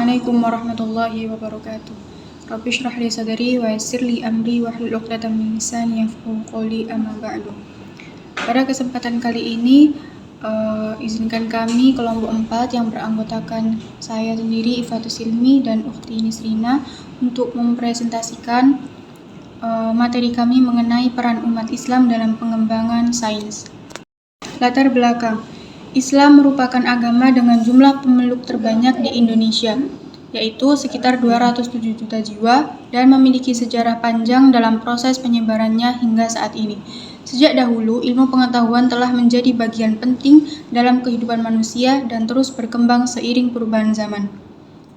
Assalamualaikum warahmatullahi wabarakatuh. Rabbi shrah li sadri wa yassir li amri wahlul 'uqdatam min lisani yafqahu qawli, amma ba'du. Pada kesempatan kali ini izinkan kami kelompok 4 yang beranggotakan saya sendiri Ifatus Silmi dan Ukhti Nisrina untuk mempresentasikan materi kami mengenai peran umat Islam dalam pengembangan sains. Latar belakang. Islam merupakan agama dengan jumlah pemeluk terbanyak di Indonesia, yaitu sekitar 207 juta jiwa, dan memiliki sejarah panjang dalam proses penyebarannya hingga saat ini. Sejak dahulu, ilmu pengetahuan telah menjadi bagian penting dalam kehidupan manusia dan terus berkembang seiring perubahan zaman.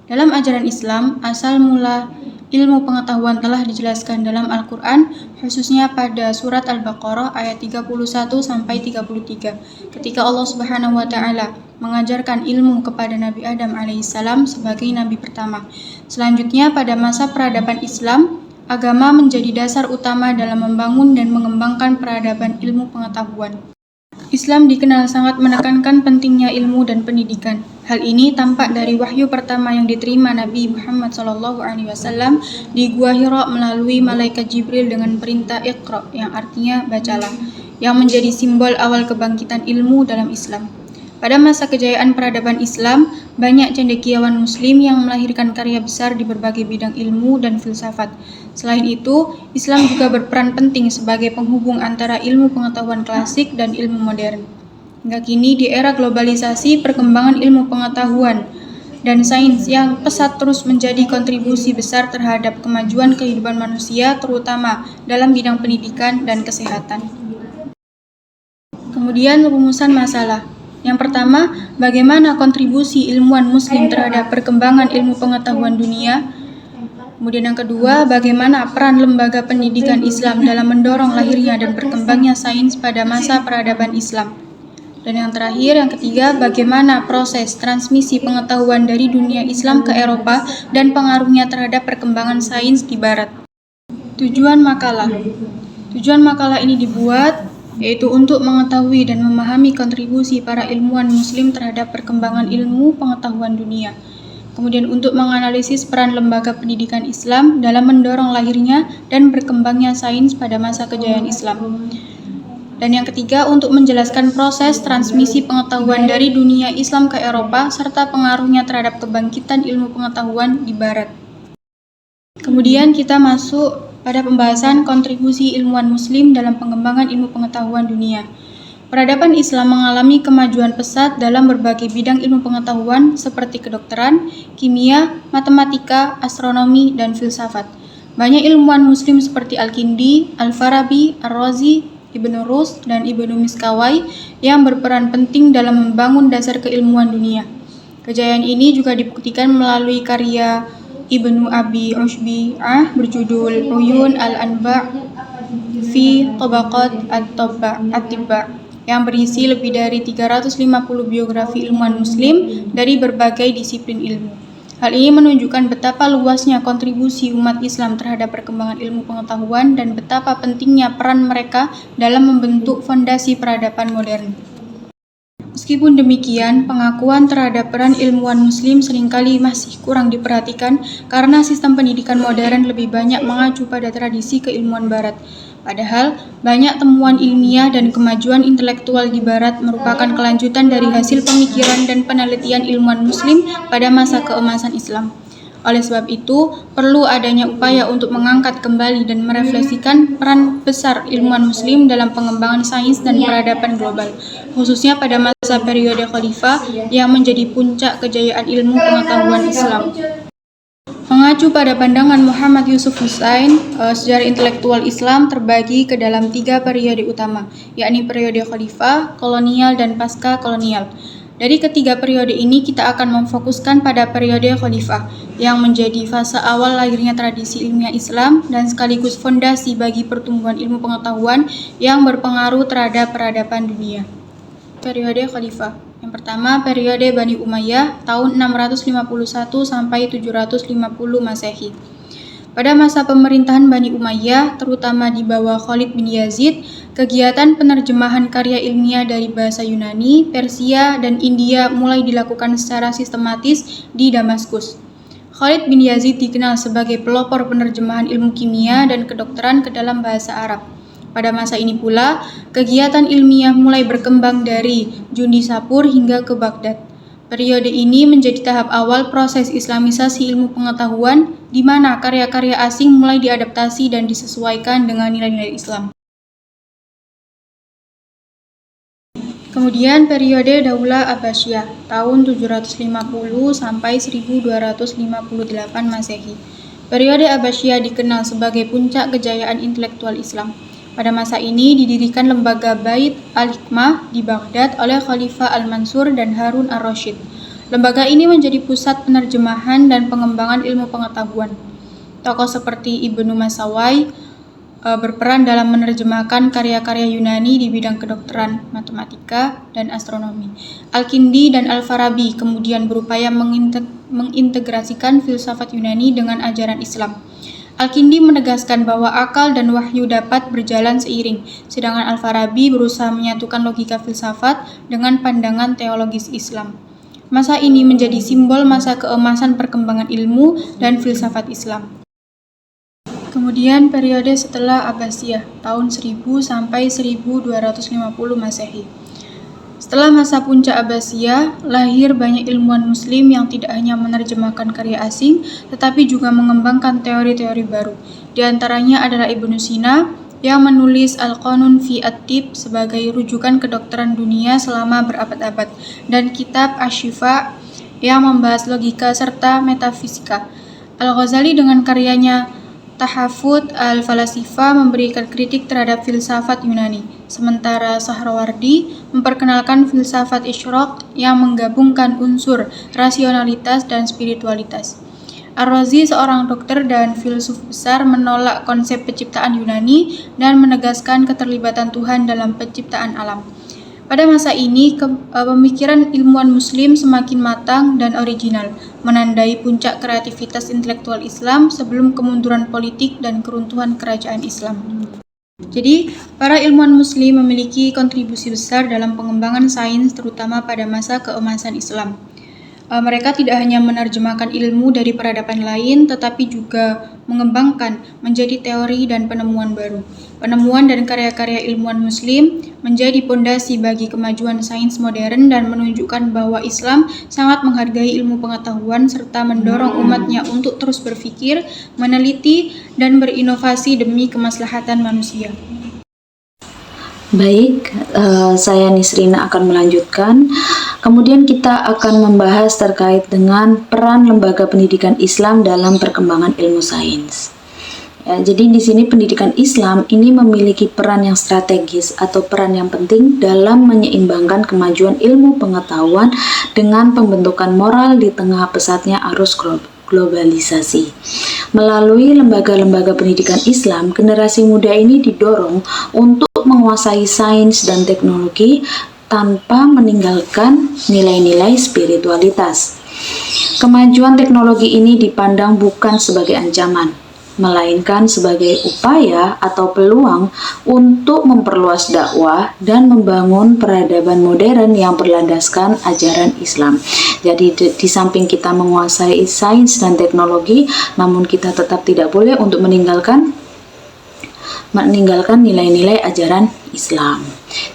Dalam ajaran Islam, asal mula ilmu pengetahuan telah dijelaskan dalam Al-Quran, khususnya pada surat Al-Baqarah ayat 31-33, ketika Allah Subhanahu wa Ta'ala mengajarkan ilmu kepada Nabi Adam alaihissalam sebagai nabi pertama. Selanjutnya, pada masa peradaban Islam, agama menjadi dasar utama dalam membangun dan mengembangkan peradaban ilmu pengetahuan. Islam dikenal sangat menekankan pentingnya ilmu dan pendidikan. Hal ini tampak dari wahyu pertama yang diterima Nabi Muhammad SAW di Gua Hira melalui malaikat Jibril dengan perintah Iqra, yang artinya bacalah, yang menjadi simbol awal kebangkitan ilmu dalam Islam. Pada masa kejayaan peradaban Islam, banyak cendekiawan Muslim yang melahirkan karya besar di berbagai bidang ilmu dan filsafat. Selain itu, Islam juga berperan penting sebagai penghubung antara ilmu pengetahuan klasik dan ilmu modern. Hingga kini, di era globalisasi, perkembangan ilmu pengetahuan dan sains yang pesat terus menjadi kontribusi besar terhadap kemajuan kehidupan manusia, terutama dalam bidang pendidikan dan kesehatan. Kemudian, rumusan masalah. Yang pertama, bagaimana kontribusi ilmuwan Muslim terhadap perkembangan ilmu pengetahuan dunia? Kemudian yang kedua, bagaimana peran lembaga pendidikan Islam dalam mendorong lahirnya dan berkembangnya sains pada masa peradaban Islam? Dan yang terakhir, yang ketiga, bagaimana proses transmisi pengetahuan dari dunia Islam ke Eropa dan pengaruhnya terhadap perkembangan sains di Barat? Tujuan makalah. Tujuan makalah ini dibuat yaitu untuk mengetahui dan memahami kontribusi para ilmuwan Muslim terhadap perkembangan ilmu pengetahuan dunia. Kemudian untuk menganalisis peran lembaga pendidikan Islam dalam mendorong lahirnya dan berkembangnya sains pada masa kejayaan Islam. Dan yang ketiga, untuk menjelaskan proses transmisi pengetahuan dari dunia Islam ke Eropa serta pengaruhnya terhadap kebangkitan ilmu pengetahuan di Barat. Kemudian kita masuk pada pembahasan kontribusi ilmuwan Muslim dalam pengembangan ilmu pengetahuan dunia. Peradaban Islam mengalami kemajuan pesat dalam berbagai bidang ilmu pengetahuan seperti kedokteran, kimia, matematika, astronomi, dan filsafat. Banyak ilmuwan Muslim seperti Al-Kindi, Al-Farabi, Ar-Razi, Ibnu Rushd, dan Ibnu Miskawai yang berperan penting dalam membangun dasar keilmuan dunia. Kejayaan ini juga dibuktikan melalui karya Ibnu Abi Ushbi'ah berjudul Uyun al-Anba' fi Tabaqat at-Tibba yang berisi lebih dari 350 biografi ilmuwan Muslim dari berbagai disiplin ilmu. Hal ini menunjukkan betapa luasnya kontribusi umat Islam terhadap perkembangan ilmu pengetahuan dan betapa pentingnya peran mereka dalam membentuk fondasi peradaban modern. Meskipun demikian, pengakuan terhadap peran ilmuwan Muslim seringkali masih kurang diperhatikan karena sistem pendidikan modern lebih banyak mengacu pada tradisi keilmuan Barat. Padahal, banyak temuan ilmiah dan kemajuan intelektual di Barat merupakan kelanjutan dari hasil pemikiran dan penelitian ilmuwan Muslim pada masa keemasan Islam. Oleh sebab itu, perlu adanya upaya untuk mengangkat kembali dan merefleksikan peran besar ilmuwan Muslim dalam pengembangan sains dan peradaban global, khususnya pada masa periode Khalifah yang menjadi puncak kejayaan ilmu pengetahuan Islam. Mengacu pada pandangan Muhammad Yusuf Hussain, sejarah intelektual Islam terbagi ke dalam 3 periode utama, yakni periode Khalifah, kolonial, dan pasca kolonial. Dari ketiga periode ini, kita akan memfokuskan pada periode Khalifah, yang menjadi fase awal lahirnya tradisi ilmiah Islam dan sekaligus fondasi bagi pertumbuhan ilmu pengetahuan yang berpengaruh terhadap peradaban dunia. Periode Khalifah. Yang pertama, periode Bani Umayyah tahun 651 sampai 750 Masehi. Pada masa pemerintahan Bani Umayyah, terutama di bawah Khalid bin Yazid, kegiatan penerjemahan karya ilmiah dari bahasa Yunani, Persia, dan India mulai dilakukan secara sistematis di Damaskus. Khalid bin Yazid dikenal sebagai pelopor penerjemahan ilmu kimia dan kedokteran ke dalam bahasa Arab. Pada masa ini pula, kegiatan ilmiah mulai berkembang dari Junisapur hingga ke Baghdad. Periode ini menjadi tahap awal proses islamisasi ilmu pengetahuan, di mana karya-karya asing mulai diadaptasi dan disesuaikan dengan nilai-nilai Islam. Kemudian periode Daulah Abbasiyah tahun 750 sampai 1258 Masehi. Periode Abbasiyah dikenal sebagai puncak kejayaan intelektual Islam. Pada masa ini didirikan lembaga Bait al-Hikmah di Baghdad oleh Khalifah Al-Mansur dan Harun ar-Rasyid. Lembaga ini menjadi pusat penerjemahan dan pengembangan ilmu pengetahuan. Tokoh seperti Ibnu Masawai berperan dalam menerjemahkan karya-karya Yunani di bidang kedokteran, matematika, dan astronomi. Al-Kindi dan Al-Farabi kemudian berupaya mengintegrasikan filsafat Yunani dengan ajaran Islam. Al-Kindi menegaskan bahwa akal dan wahyu dapat berjalan seiring, sedangkan Al-Farabi berusaha menyatukan logika filsafat dengan pandangan teologis Islam. Masa ini menjadi simbol masa keemasan perkembangan ilmu dan filsafat Islam. Kemudian periode setelah Abbasiyah, tahun 1000 sampai 1250 Masehi. Setelah masa puncak Abbasiyah, lahir banyak ilmuwan muslim yang tidak hanya menerjemahkan karya asing, tetapi juga mengembangkan teori-teori baru. Di antaranya adalah Ibnu Sina, yang menulis Al-Qanun fi At-Tib sebagai rujukan kedokteran dunia selama berabad-abad, dan kitab Asy-Syifa yang membahas logika serta metafisika. Al-Ghazali dengan karyanya Tahafut al-Falasifa memberikan kritik terhadap filsafat Yunani, sementara Sahrawardi memperkenalkan filsafat Isyraq yang menggabungkan unsur rasionalitas dan spiritualitas. Ar-Razi, seorang dokter dan filsuf besar, menolak konsep penciptaan Yunani dan menegaskan keterlibatan Tuhan dalam penciptaan alam. Pada masa ini, pemikiran ilmuwan muslim semakin matang dan original, menandai puncak kreativitas intelektual Islam sebelum kemunduran politik dan keruntuhan kerajaan Islam. Jadi, para ilmuwan muslim memiliki kontribusi besar dalam pengembangan sains, terutama pada masa keemasan Islam. Mereka tidak hanya menerjemahkan ilmu dari peradaban lain, tetapi juga mengembangkan menjadi teori dan penemuan baru. Penemuan dan karya-karya ilmuwan muslim menjadi pondasi bagi kemajuan sains modern dan menunjukkan bahwa Islam sangat menghargai ilmu pengetahuan serta mendorong umatnya untuk terus berpikir, meneliti, dan berinovasi demi kemaslahatan manusia. Baik, saya Nisrina akan melanjutkan. Kemudian kita akan membahas terkait dengan peran lembaga pendidikan Islam dalam perkembangan ilmu sains. Ya, jadi di sini pendidikan Islam ini memiliki peran yang strategis atau peran yang penting dalam menyeimbangkan kemajuan ilmu pengetahuan dengan pembentukan moral di tengah pesatnya arus globalisasi. Melalui lembaga-lembaga pendidikan Islam, generasi muda ini didorong untuk menguasai sains dan teknologi tanpa meninggalkan nilai-nilai spiritualitas. Kemajuan teknologi ini dipandang bukan sebagai ancaman, melainkan sebagai upaya atau peluang untuk memperluas dakwah dan membangun peradaban modern yang berlandaskan ajaran Islam. Jadi di samping kita menguasai sains dan teknologi, namun kita tetap tidak boleh untuk meninggalkan nilai-nilai ajaran Islam.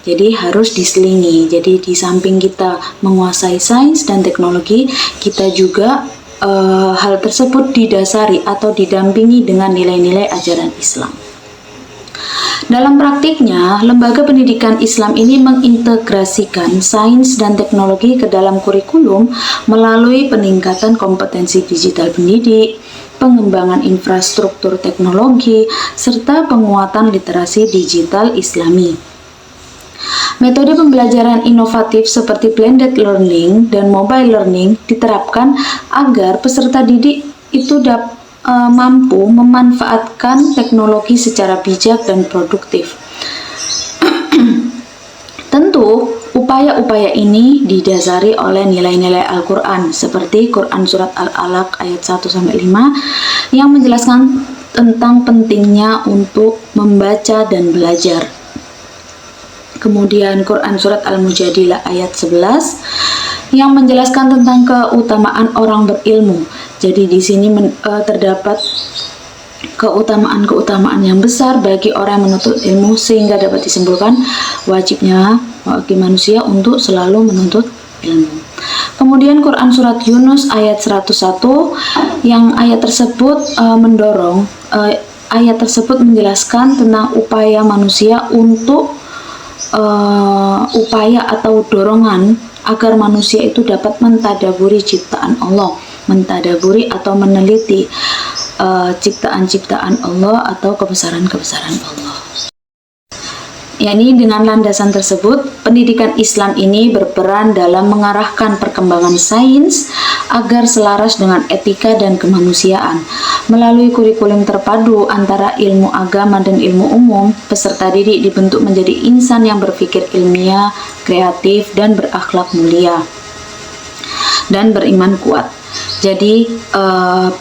Jadi harus diselingi. Jadi di samping kita menguasai sains dan teknologi, kita juga hal tersebut didasari atau didampingi dengan nilai-nilai ajaran Islam. Dalam praktiknya, lembaga pendidikan Islam ini mengintegrasikan sains dan teknologi ke dalam kurikulum melalui peningkatan kompetensi digital pendidik, pengembangan infrastruktur teknologi, serta penguatan literasi digital Islami. Metode pembelajaran inovatif seperti blended learning dan mobile learning diterapkan agar peserta didik itu mampu memanfaatkan teknologi secara bijak dan produktif. Tentu, upaya-upaya ini didasari oleh nilai-nilai Al-Quran seperti Quran Surat Al-Alaq ayat 1-5 yang menjelaskan tentang pentingnya untuk membaca dan belajar. Kemudian Quran Surat Al-Mujadilah ayat 11 yang menjelaskan tentang keutamaan orang berilmu. Jadi di sini terdapat keutamaan-keutamaan yang besar bagi orang yang menuntut ilmu, sehingga dapat disimpulkan wajibnya bagi manusia untuk selalu menuntut ilmu. Kemudian Quran surat Yunus ayat 101 yang ayat tersebut ayat tersebut menjelaskan tentang upaya manusia untuk upaya atau dorongan agar manusia itu dapat mentadaburi ciptaan Allah, mentadaburi atau meneliti ciptaan-ciptaan Allah atau kebesaran-kebesaran Allah. Yakni dengan landasan tersebut, pendidikan Islam ini berperan dalam mengarahkan perkembangan sains agar selaras dengan etika dan kemanusiaan. Melalui kurikulum terpadu antara ilmu agama dan ilmu umum, peserta didik dibentuk menjadi insan yang berpikir ilmiah, kreatif, dan berakhlak mulia, dan beriman kuat. Jadi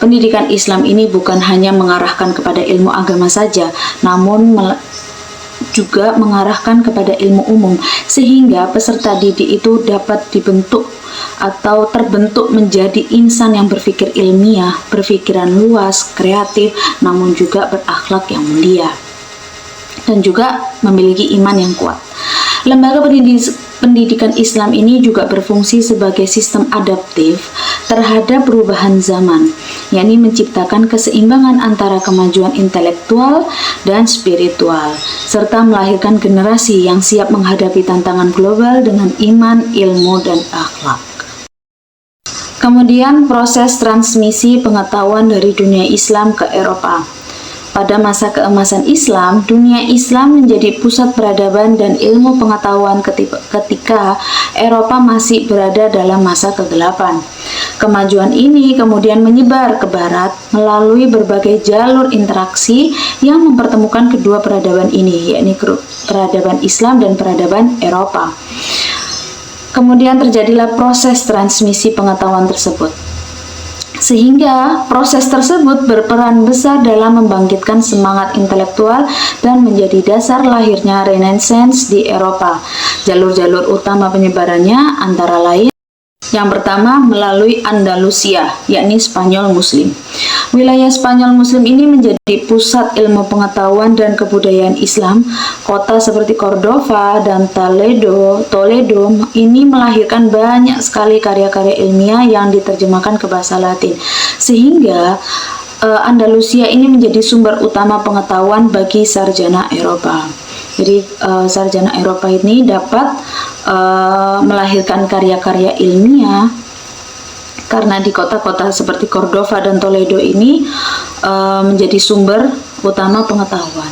pendidikan Islam ini bukan hanya mengarahkan kepada ilmu agama saja, namun juga mengarahkan kepada ilmu umum, sehingga peserta didik itu dapat dibentuk atau terbentuk menjadi insan yang berpikir ilmiah, berpikiran luas, kreatif, namun juga berakhlak yang mulia, dan juga memiliki iman yang kuat. Lembaga pendidikan Islam ini juga berfungsi sebagai sistem adaptif terhadap perubahan zaman, yakni menciptakan keseimbangan antara kemajuan intelektual dan spiritual, serta melahirkan generasi yang siap menghadapi tantangan global dengan iman, ilmu, dan akhlak. Kemudian proses transmisi pengetahuan dari dunia Islam ke Eropa. Pada masa keemasan Islam, dunia Islam menjadi pusat peradaban dan ilmu pengetahuan ketika Eropa masih berada dalam masa kegelapan. Kemajuan ini kemudian menyebar ke barat melalui berbagai jalur interaksi yang mempertemukan kedua peradaban ini, yakni peradaban Islam dan peradaban Eropa. Kemudian terjadilah proses transmisi pengetahuan tersebut, sehingga proses tersebut berperan besar dalam membangkitkan semangat intelektual dan menjadi dasar lahirnya Renaissance di Eropa. Jalur-jalur utama penyebarannya antara lain: yang pertama, melalui Andalusia, yakni Spanyol Muslim. Wilayah Spanyol Muslim ini menjadi pusat ilmu pengetahuan dan kebudayaan Islam. Kota seperti Cordova dan Toledo ini melahirkan banyak sekali karya-karya ilmiah yang diterjemahkan ke bahasa Latin, sehingga Andalusia ini menjadi sumber utama pengetahuan bagi sarjana Eropa. Jadi sarjana Eropa ini dapat melahirkan karya-karya ilmiah karena di kota-kota seperti Cordova dan Toledo ini menjadi sumber utama pengetahuan.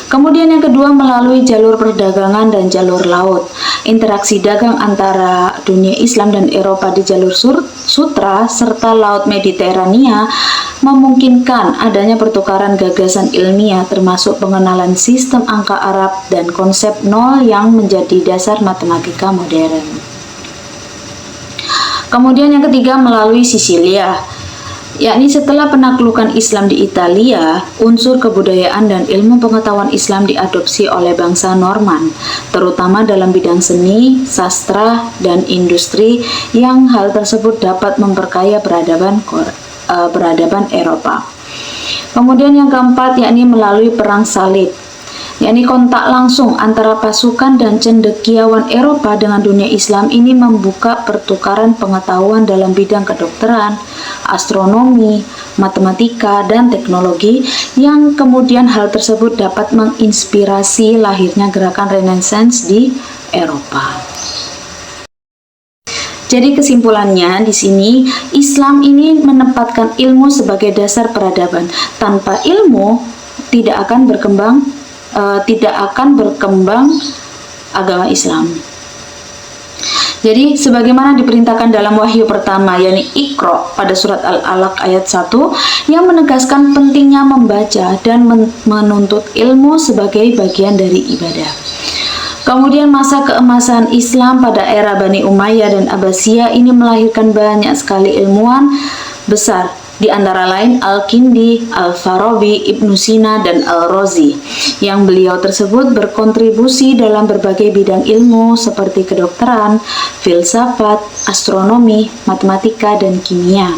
Kemudian yang kedua, melalui jalur perdagangan dan jalur laut. Interaksi dagang antara dunia Islam dan Eropa di jalur sutra serta laut Mediterania memungkinkan adanya pertukaran gagasan ilmiah, termasuk pengenalan sistem angka Arab dan konsep nol yang menjadi dasar matematika modern. Kemudian yang ketiga, melalui Sisilia, yakni setelah penaklukan Islam di Italia, unsur kebudayaan dan ilmu pengetahuan Islam diadopsi oleh bangsa Norman, terutama dalam bidang seni, sastra, dan industri, yang hal tersebut dapat memperkaya peradaban Eropa. Kemudian yang keempat, yakni melalui Perang Salib, yakni kontak langsung antara pasukan dan cendekiawan Eropa dengan dunia Islam ini membuka pertukaran pengetahuan dalam bidang kedokteran, astronomi, matematika, dan teknologi, yang kemudian hal tersebut dapat menginspirasi lahirnya gerakan Renaissance di Eropa. Jadi kesimpulannya di sini, Islam ini menempatkan ilmu sebagai dasar peradaban. Tanpa ilmu tidak akan berkembang agama Islam. Jadi sebagaimana diperintahkan dalam wahyu pertama, yakni Iqra pada surat Al-Alaq ayat 1, yang menegaskan pentingnya membaca dan menuntut ilmu sebagai bagian dari ibadah. Kemudian masa keemasan Islam pada era Bani Umayyah dan Abbasiyah ini melahirkan banyak sekali ilmuwan besar, di antara lain Al-Kindi, Al-Farabi, Ibnu Sina, dan Al-Razi, yang beliau tersebut berkontribusi dalam berbagai bidang ilmu seperti kedokteran, filsafat, astronomi, matematika, dan kimia.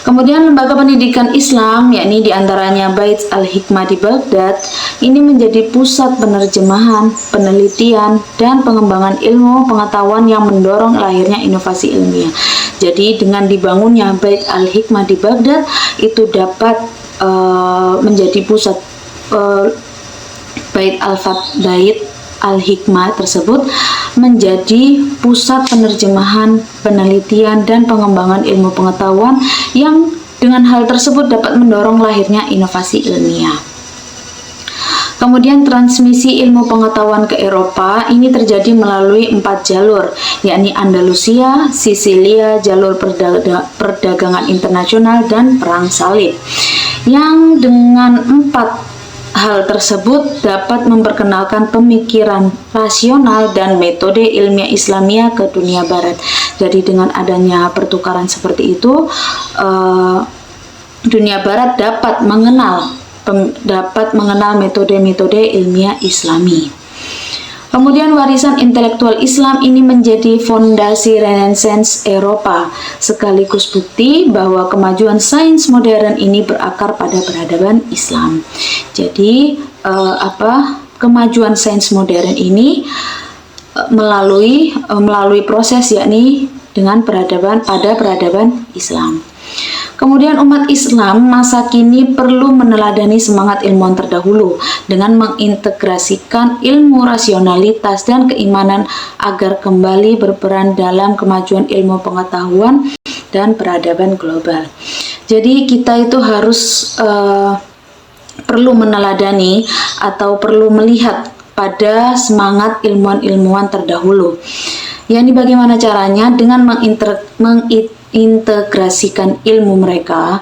Kemudian lembaga pendidikan Islam, yakni diantaranya Bait Al-Hikmah di Baghdad, ini menjadi pusat penerjemahan, penelitian, dan pengembangan ilmu pengetahuan yang mendorong lahirnya inovasi ilmiah. Jadi dengan dibangunnya Bait Al-Hikmah di Baghdad, itu dapat menjadi pusat Bait Al-Hikmah tersebut menjadi pusat penerjemahan, penelitian, dan pengembangan ilmu pengetahuan yang dengan hal tersebut dapat mendorong lahirnya inovasi ilmiah. Kemudian transmisi ilmu pengetahuan ke Eropa ini terjadi melalui 4 jalur, yakni Andalusia, Sisilia, jalur perdagangan internasional, dan perang salib. Yang dengan 4 hal tersebut dapat memperkenalkan pemikiran rasional dan metode ilmiah Islamiyah ke dunia barat. Jadi dengan adanya pertukaran seperti itu, dunia barat dapat mengenal metode-metode ilmiah Islami. Kemudian warisan intelektual Islam ini menjadi fondasi Renaissance Eropa, sekaligus bukti bahwa kemajuan sains modern ini berakar pada peradaban Islam. Jadi kemajuan sains modern ini melalui proses, yakni dengan peradaban Islam. Kemudian umat Islam masa kini perlu meneladani semangat ilmuwan terdahulu dengan mengintegrasikan ilmu rasionalitas dan keimanan agar kembali berperan dalam kemajuan ilmu pengetahuan dan peradaban global. Jadi kita itu harus perlu meneladani atau perlu melihat pada semangat ilmuwan-ilmuwan terdahulu. Yakni bagaimana caranya dengan mengintegrasikan ilmu mereka,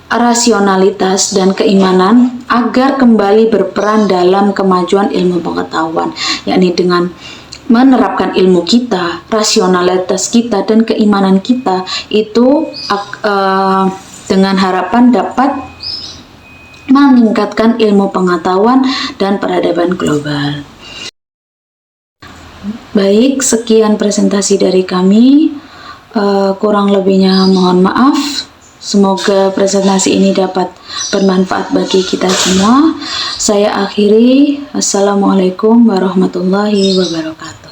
rasionalitas dan keimanan agar kembali berperan dalam kemajuan ilmu pengetahuan, yakni dengan menerapkan ilmu kita, rasionalitas kita, dan keimanan kita itu dengan harapan dapat meningkatkan ilmu pengetahuan dan peradaban global. Baik, sekian presentasi dari kami. Kurang lebihnya mohon maaf. Semoga presentasi ini dapat bermanfaat bagi kita semua. Saya akhiri. Assalamualaikum warahmatullahi wabarakatuh.